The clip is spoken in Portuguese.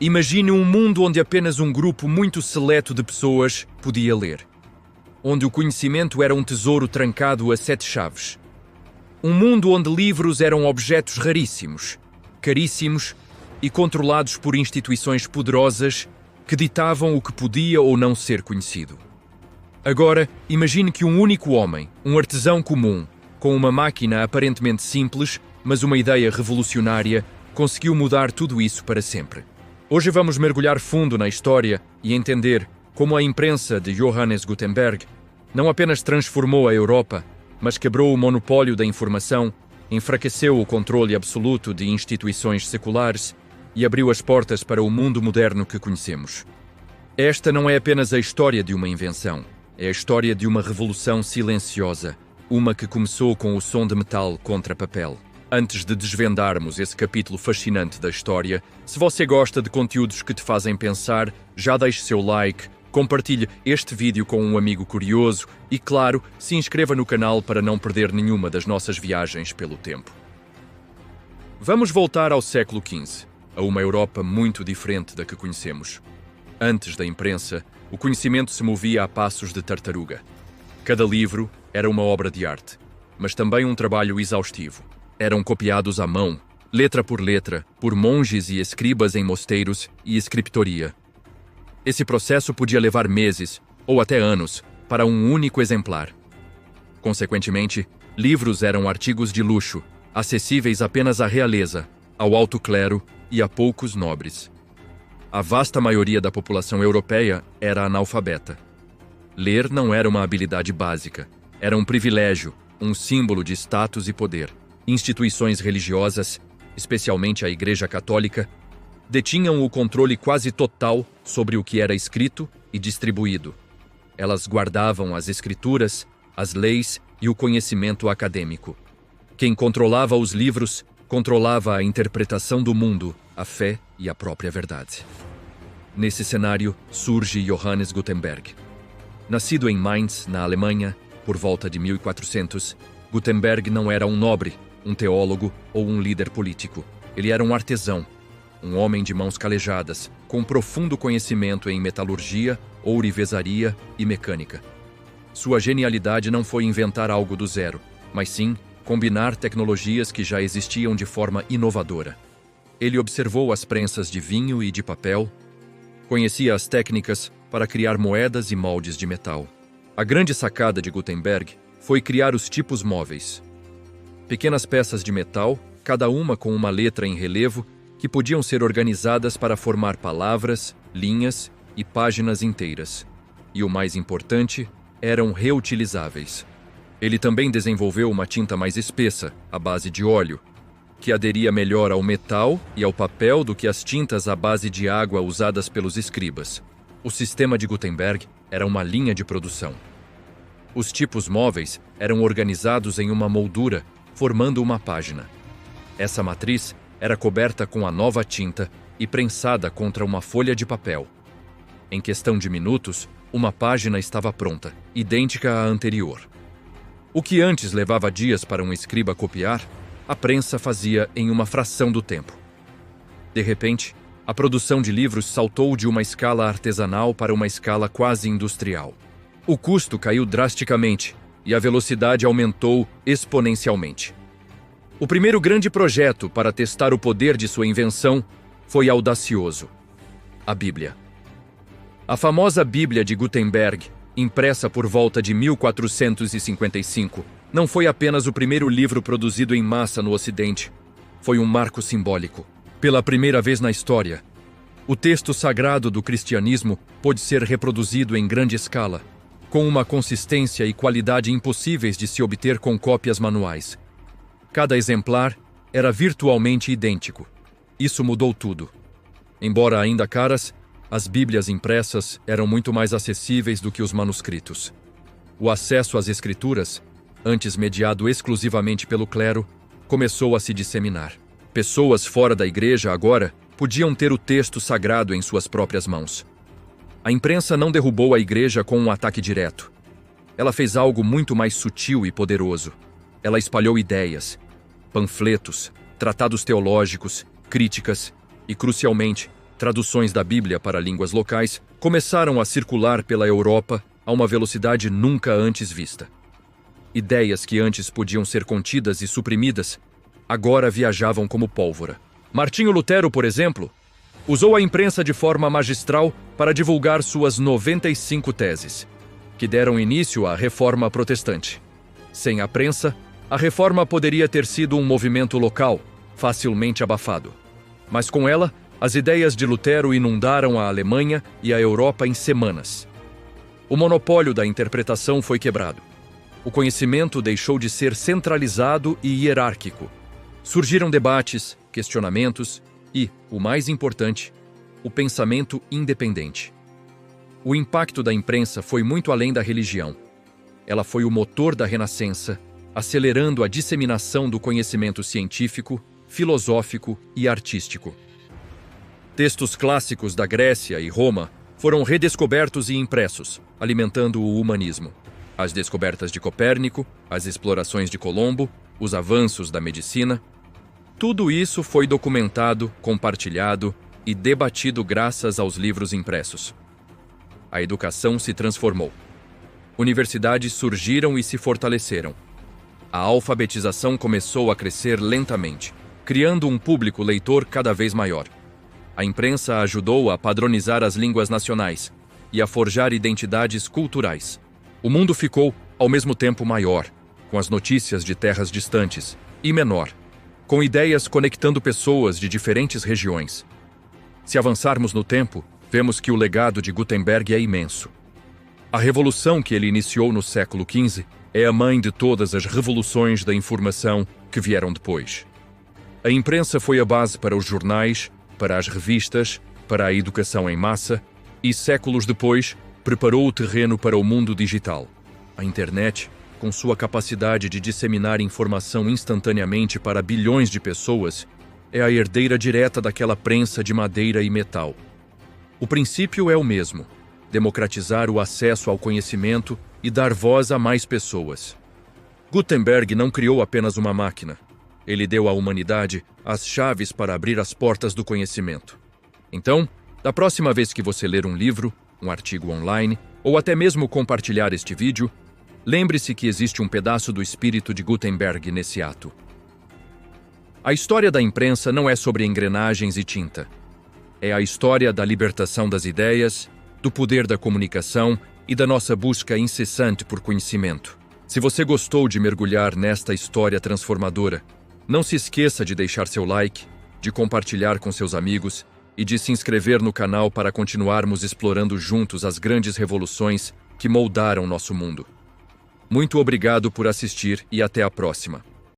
Imagine um mundo onde apenas um grupo muito seleto de pessoas podia ler. Onde o conhecimento era um tesouro trancado a 7 chaves. Um mundo onde livros eram objetos raríssimos, caríssimos e controlados por instituições poderosas que ditavam o que podia ou não ser conhecido. Agora, imagine que um único homem, um artesão comum, com uma máquina aparentemente simples, mas uma ideia revolucionária, conseguiu mudar tudo isso para sempre. Hoje vamos mergulhar fundo na história e entender como a imprensa de Johannes Gutenberg não apenas transformou a Europa, mas quebrou o monopólio da informação, enfraqueceu o controle absoluto de instituições seculares e abriu as portas para o mundo moderno que conhecemos. Esta não é apenas a história de uma invenção, é a história de uma revolução silenciosa, uma que começou com o som de metal contra papel. Antes de desvendarmos esse capítulo fascinante da história, se você gosta de conteúdos que te fazem pensar, já deixe seu like, compartilhe este vídeo com um amigo curioso e, claro, se inscreva no canal para não perder nenhuma das nossas viagens pelo tempo. Vamos voltar ao século XV, a uma Europa muito diferente da que conhecemos. Antes da imprensa, o conhecimento se movia a passos de tartaruga. Cada livro era uma obra de arte, mas também um trabalho exaustivo. Eram copiados à mão, letra, por monges e escribas em mosteiros e escriptoria. Esse processo podia levar meses, ou até anos, para um único exemplar. Consequentemente, livros eram artigos de luxo, acessíveis apenas à realeza, ao alto clero e a poucos nobres. A vasta maioria da população europeia era analfabeta. Ler não era uma habilidade básica, era um privilégio, um símbolo de status e poder. Instituições religiosas, especialmente a Igreja Católica, detinham o controle quase total sobre o que era escrito e distribuído. Elas guardavam as escrituras, as leis e o conhecimento acadêmico. Quem controlava os livros, controlava a interpretação do mundo, a fé e a própria verdade. Nesse cenário surge Johannes Gutenberg. Nascido em Mainz, na Alemanha, por volta de 1400, Gutenberg não era um nobre, um teólogo ou um líder político. Ele era um artesão, um homem de mãos calejadas, com profundo conhecimento em metalurgia, ourivesaria e mecânica. Sua genialidade não foi inventar algo do zero, mas sim combinar tecnologias que já existiam de forma inovadora. Ele observou as prensas de vinho e de papel, conhecia as técnicas para criar moedas e moldes de metal. A grande sacada de Gutenberg foi criar os tipos móveis. Pequenas peças de metal, cada uma com uma letra em relevo, que podiam ser organizadas para formar palavras, linhas e páginas inteiras. E o mais importante, eram reutilizáveis. Ele também desenvolveu uma tinta mais espessa, à base de óleo, que aderia melhor ao metal e ao papel do que as tintas à base de água usadas pelos escribas. O sistema de Gutenberg era uma linha de produção. Os tipos móveis eram organizados em uma moldura, formando uma página. Essa matriz era coberta com a nova tinta e prensada contra uma folha de papel. Em questão de minutos, uma página estava pronta, idêntica à anterior. O que antes levava dias para um escriba copiar, a prensa fazia em uma fração do tempo. De repente, a produção de livros saltou de uma escala artesanal para uma escala quase industrial. O custo caiu drasticamente e a velocidade aumentou exponencialmente. O primeiro grande projeto para testar o poder de sua invenção foi audacioso: a Bíblia. A famosa Bíblia de Gutenberg, impressa por volta de 1455, não foi apenas o primeiro livro produzido em massa no Ocidente. Foi um marco simbólico. Pela primeira vez na história, o texto sagrado do cristianismo pôde ser reproduzido em grande escala, com uma consistência e qualidade impossíveis de se obter com cópias manuais. Cada exemplar era virtualmente idêntico. Isso mudou tudo. Embora ainda caras, as Bíblias impressas eram muito mais acessíveis do que os manuscritos. O acesso às escrituras, antes mediado exclusivamente pelo clero, começou a se disseminar. Pessoas fora da igreja agora podiam ter o texto sagrado em suas próprias mãos. A imprensa não derrubou a igreja com um ataque direto. Ela fez algo muito mais sutil e poderoso. Ela espalhou ideias, panfletos, tratados teológicos, críticas e, crucialmente, Traduções da Bíblia para línguas locais começaram a circular pela Europa a uma velocidade nunca antes vista. Ideias que antes podiam ser contidas e suprimidas, agora viajavam como pólvora. Martinho Lutero, por exemplo, usou a imprensa de forma magistral para divulgar suas 95 teses, que deram início à Reforma Protestante. Sem a prensa, a Reforma poderia ter sido um movimento local, facilmente abafado. Mas com ela, as ideias de Lutero inundaram a Alemanha e a Europa em semanas. O monopólio da interpretação foi quebrado. O conhecimento deixou de ser centralizado e hierárquico. Surgiram debates, questionamentos e, o mais importante, o pensamento independente. O impacto da imprensa foi muito além da religião. Ela foi o motor da Renascença, acelerando a disseminação do conhecimento científico, filosófico e artístico. Textos clássicos da Grécia e Roma foram redescobertos e impressos, alimentando o humanismo. As descobertas de Copérnico, as explorações de Colombo, os avanços da medicina, tudo isso foi documentado, compartilhado e debatido graças aos livros impressos. A educação se transformou. Universidades surgiram e se fortaleceram. A alfabetização começou a crescer lentamente, criando um público leitor cada vez maior. A imprensa ajudou a padronizar as línguas nacionais e a forjar identidades culturais. O mundo ficou, ao mesmo tempo, maior, com as notícias de terras distantes, e menor, com ideias conectando pessoas de diferentes regiões. Se avançarmos no tempo, vemos que o legado de Gutenberg é imenso. A revolução que ele iniciou no século XV é a mãe de todas as revoluções da informação que vieram depois. A imprensa foi a base para os jornais, para as revistas, para a educação em massa e, séculos depois, preparou o terreno para o mundo digital. A internet, com sua capacidade de disseminar informação instantaneamente para bilhões de pessoas, é a herdeira direta daquela prensa de madeira e metal. O princípio é o mesmo: democratizar o acesso ao conhecimento e dar voz a mais pessoas. Gutenberg não criou apenas uma máquina. Ele deu à humanidade as chaves para abrir as portas do conhecimento. Então, da próxima vez que você ler um livro, um artigo online, ou até mesmo compartilhar este vídeo, lembre-se que existe um pedaço do espírito de Gutenberg nesse ato. A história da imprensa não é sobre engrenagens e tinta. É a história da libertação das ideias, do poder da comunicação e da nossa busca incessante por conhecimento. Se você gostou de mergulhar nesta história transformadora, não se esqueça de deixar seu like, de compartilhar com seus amigos e de se inscrever no canal para continuarmos explorando juntos as grandes revoluções que moldaram nosso mundo. Muito obrigado por assistir e até a próxima.